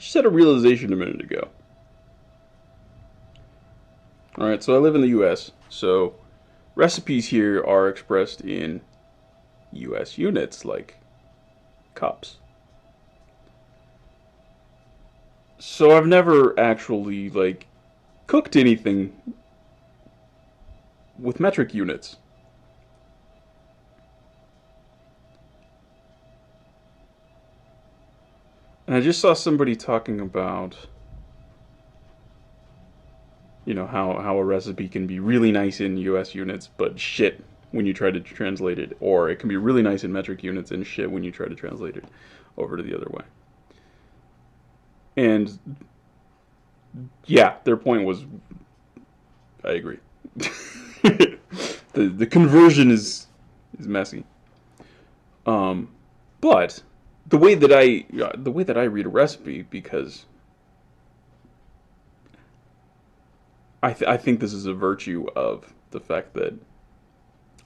just had a realization a minute ago. Alright, so I live in the US, so recipes here are expressed in US units, like cups. So I've never actually, like, cooked anything with metric units. And I just saw somebody talking about, how a recipe can be really nice in US units, but shit when you try to translate it. Or it can be really nice in metric units and shit when you try to translate it over to the other way. And yeah, their point was, I agree. The conversion is messy. Um, but the way that I read a recipe, because I think this is a virtue of the fact that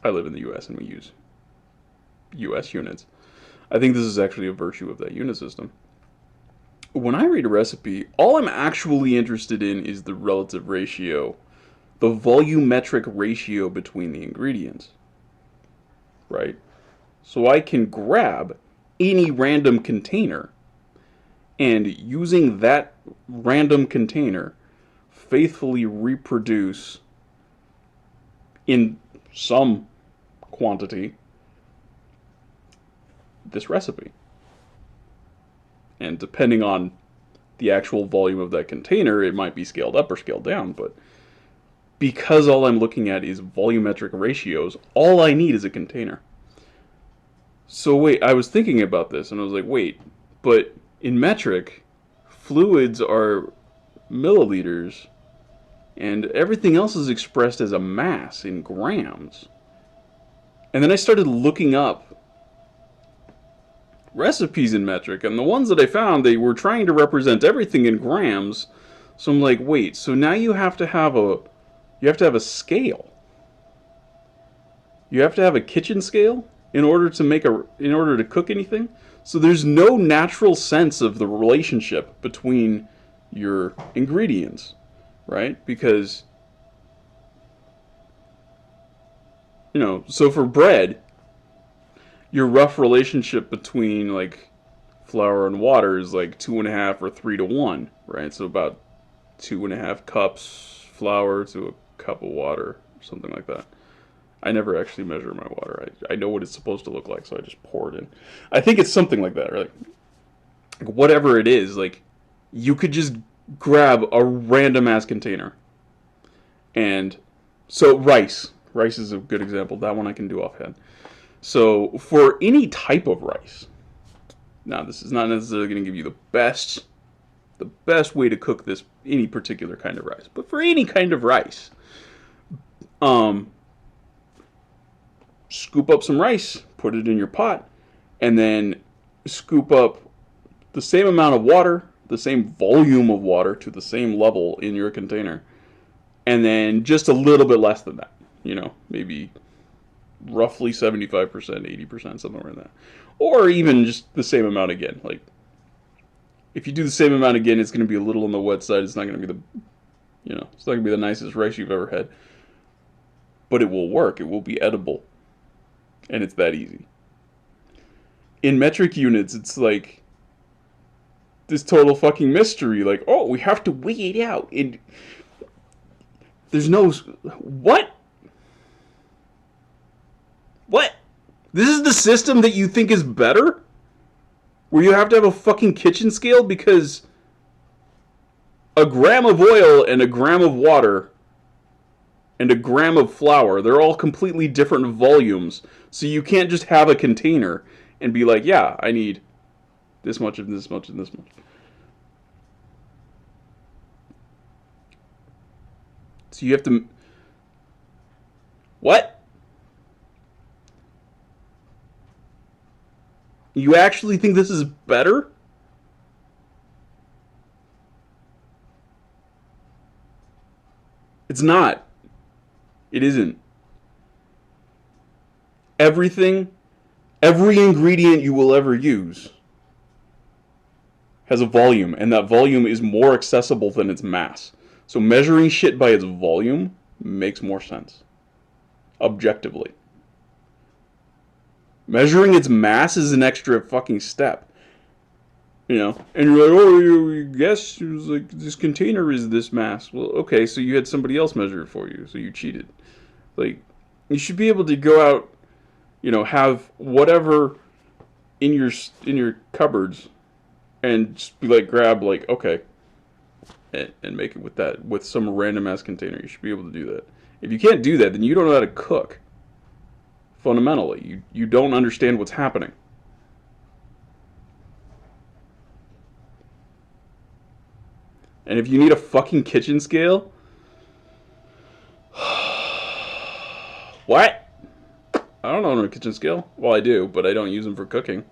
I live in the U.S. and we use U.S. units. I think this is actually a virtue of that unit system. When I read a recipe, all I'm actually interested in is the relative ratio, the volumetric ratio between the ingredients, right? So I can grab any random container and using that random container faithfully reproduce in some quantity this recipe. And depending on the actual volume of that container, it might be scaled up or scaled down, but because all I'm looking at is volumetric ratios, all I need is a container. So wait, I was thinking about this and I was like, wait, but in metric, fluids are milliliters and everything else is expressed as a mass in grams. And then I started looking up recipes in metric, and the ones that I found, they were trying to represent everything in grams. So I'm like, wait, so now you have to have a scale. You have to have a kitchen scale in order to cook anything. So there's no natural sense of the relationship between your ingredients, right? Because so for bread, your rough relationship between like flour and water is like 2.5 or 3 to 1, right? So about 2.5 cups flour to a cup of water, something like that. I never actually measure my water. I know what it's supposed to look like, so I just pour it in. I think it's something like that, right? Like whatever it is, like you could just grab a random ass container. And so rice is a good example. That one I can do offhand. So for any type of rice, now this is not necessarily going to give you the best way to cook this any particular kind of rice, but for any kind of rice, um, scoop up some rice, put it in your pot, and then scoop up the same amount of water, the same volume of water to the same level in your container, and then just a little bit less than that. Maybe roughly 75%, 80%, something like that. Or even just the same amount again. Like, if you do the same amount again, it's going to be a little on the wet side. It's not going to be it's not going to be the nicest rice you've ever had. But it will work. It will be edible. And it's that easy. In metric units, it's like this total fucking mystery. Like, oh, we have to weigh it out. And there's no. What? What? This is the system that you think is better? Where you have to have a fucking kitchen scale because a gram of oil and a gram of water and a gram of flour, they're all completely different volumes. So you can't just have a container and be like, yeah, I need this much and this much and this much. So you have to. What? You actually think this is better? It's not. It isn't. Everything, every ingredient you will ever use has a volume, and that volume is more accessible than its mass. So measuring shit by its volume makes more sense. Objectively. Measuring its mass is an extra fucking step. You know? And you're like, oh, you guess it was like, this container is this mass. Well, okay, so you had somebody else measure it for you, so you cheated. Like, you should be able to go out, you know, have whatever in your cupboards and just be like, grab, like, okay, and make it with that, with some random ass container. You should be able to do that. If you can't do that, then you don't know how to cook. Fundamentally, you don't understand what's happening. And if you need a fucking kitchen scale, what? I don't own a kitchen scale. Well, I do, but I don't use them for cooking.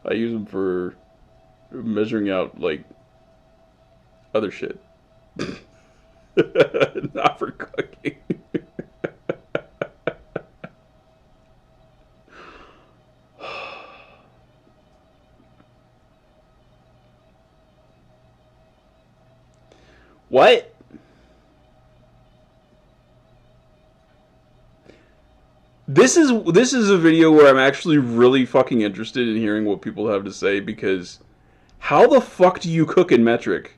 I use them for measuring out, like, other shit. Not for cooking. What? This is a video where I'm actually really fucking interested in hearing what people have to say, because how the fuck do you cook in metric?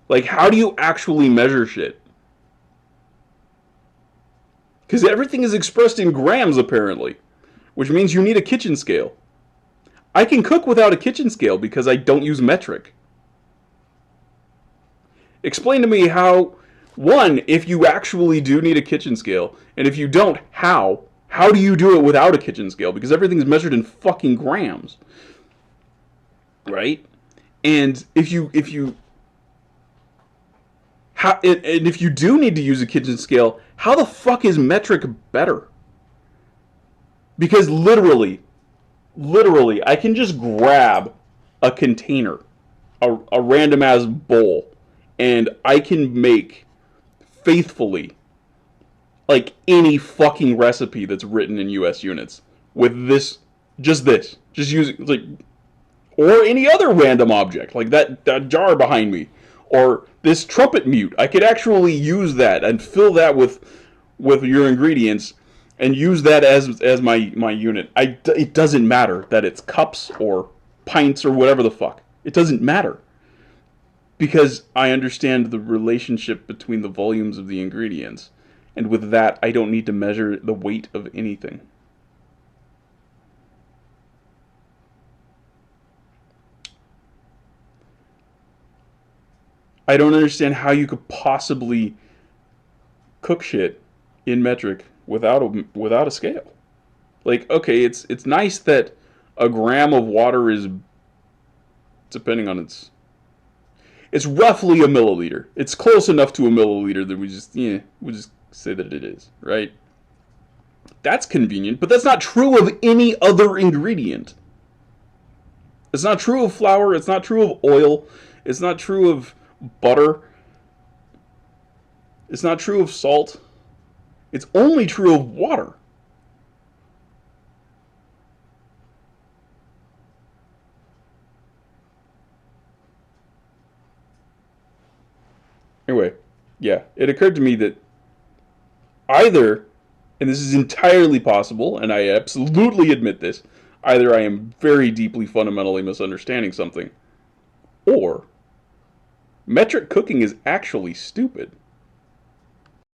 Like, how do you actually measure shit? Because everything is expressed in grams, apparently, which means you need a kitchen scale. I can cook without a kitchen scale because I don't use metric. Explain to me how, one, if you actually do need a kitchen scale, and if you don't, how? How do you do it without a kitchen scale? Because everything's measured in fucking grams. Right? And if you do need to use a kitchen scale, how the fuck is metric better? Because literally, I can just grab a container, a random ass bowl, and I can make faithfully like any fucking recipe that's written in US units with just using, like, or any other random object, like that jar behind me, or this trumpet mute. I could actually use that and fill that with your ingredients and use that as my unit. It doesn't matter that it's cups or pints or whatever the fuck. It doesn't matter. Because I understand the relationship between the volumes of the ingredients. And with that, I don't need to measure the weight of anything. I don't understand how you could possibly cook shit in metric without a scale. Like, okay, it's nice that a gram of water is, depending on it's roughly a milliliter. It's close enough to a milliliter that we just say that it is, right? That's convenient, but that's not true of any other ingredient. It's not true of flour, it's not true of oil, it's not true of butter, it's not true of salt. It's only true of water. Anyway, yeah, it occurred to me that either, and this is entirely possible, and I absolutely admit this, either I am very deeply fundamentally misunderstanding something, or metric cooking is actually stupid.